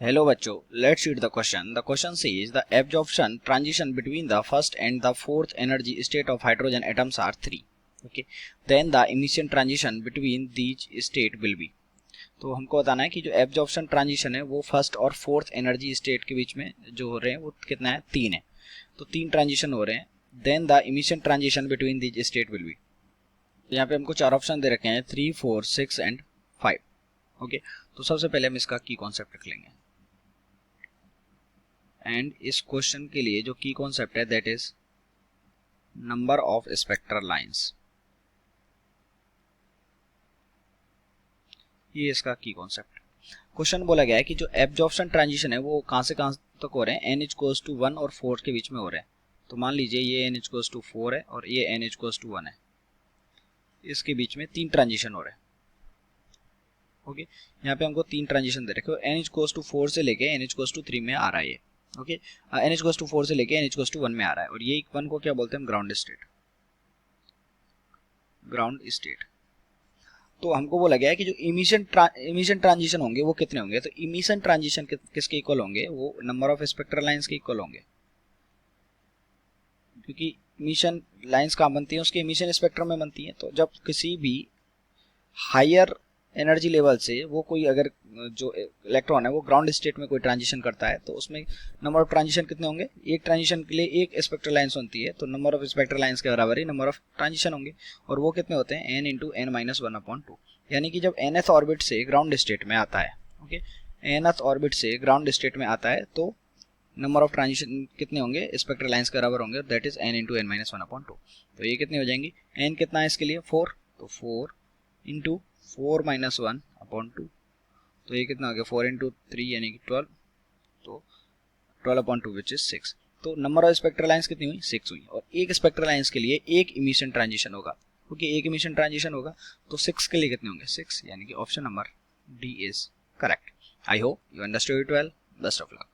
Hello बच्चों, let's read the question. The question says the absorption transition between the first and the fourth energy state of hydrogen atoms are 3. Okay. Then the emission transition between these state will be. तो हमको बताना है कि जो absorption transition है वो first और fourth energy state के बीच में जो हो रहे हैं वो कितना है, 3 है। तो 3 ट्रांजिशन हो रहे हैं। Then the emission transition between these state will be. यहाँ पे हमको 4 ऑप्शन दे रखे हैं, 3, 4, 6 एंड 5। ओके, तो सबसे पहले हम इसका की कॉन्सेप्ट रख लेंगे। एंड इस क्वेश्चन के लिए जो की कॉन्सेप्ट है that is number of spectral lines. ये इसका की कॉन्सेप्ट। क्वेश्चन बोला गया है कि जो एब्जॉर्प्शन ट्रांजिशन है वो कहां से कहां तक हो रहे हैं, n इक्वल्स टू 1 और 4 के बीच में हो रहे हैं। तो मान लीजिए ये n इक्वल्स टू 4 है और ये n इक्वल्स टू 1 है, इसके बीच में 3 ट्रांजिशन हो रहे हैं। ओके, यहाँ पे हमको 3 ट्रांजिशन दे रखे हो, n इक्वल्स टू 4 से लेके n इक्वल्स टू 3 में आ रहा है ये। ओके, n इक्वल्स टू 4 से लेके n इक्वल्स टू 1 में आ रहा है और ये 1 को क्या बोलते हैं हम, ग्राउंड स्टेट। Ground state. तो हमको बोला गया है कि जो इमिशन ट्रांजिशन होंगे वो कितने होंगे। तो इमिशन ट्रांजिशन किसके इक्वल होंगे, वो नंबर ऑफ स्पेक्ट्रल लाइंस के इक्वल होंगे, क्योंकि इमिशन लाइंस कहाँ बनती है, उसके इमिशन स्पेक्ट्रम में बनती है। तो जब किसी भी हायर एनर्जी लेवल से वो कोई अगर जो इलेक्ट्रॉन है वो ग्राउंड स्टेट में कोई ट्रांजिशन करता है तो उसमें नंबर ऑफ ट्रांजिशन कितने होंगे, एक ट्रांजिशन के लिए एक स्पेक्ट्रल लाइंस होती है, तो नंबर ऑफ स्पेक्ट्रल लाइंस के बराबर ही नंबर ऑफ ट्रांजिशन होंगे। और वो कितने होते हैं, n इंटू n माइनस 1/2। यानी कि जब nth ऑर्बिट से ग्राउंड स्टेट में आता है, ओके, nth ऑर्बिट से ग्राउंड स्टेट में आता है तो नंबर ऑफ ट्रांजिशन कितने होंगे, स्पेक्ट्रल लाइंस के बराबर होंगे, that is n into n minus 1/2। तो ये कितनी हो जाएंगी, n कितना है इसके लिए 4, तो 4 इंटू 4 माइनस 1/2, तो ये कितना हो गया 4 इंटू 3 यानी कि 12, तो 12/2 विच इज 6। तो नंबर ऑफ स्पेक्ट्रल लाइंस कितनी हुई, 6 हुई। और एक स्पेक्ट्रल लाइंस के लिए एक इमिशन ट्रांजिशन होगा, क्योंकि एक इमिशन ट्रांजिशन होगा तो 6 के लिए कितने होंगे, 6, यानी कि option number D is correct. I hope you understood it well. Best of luck.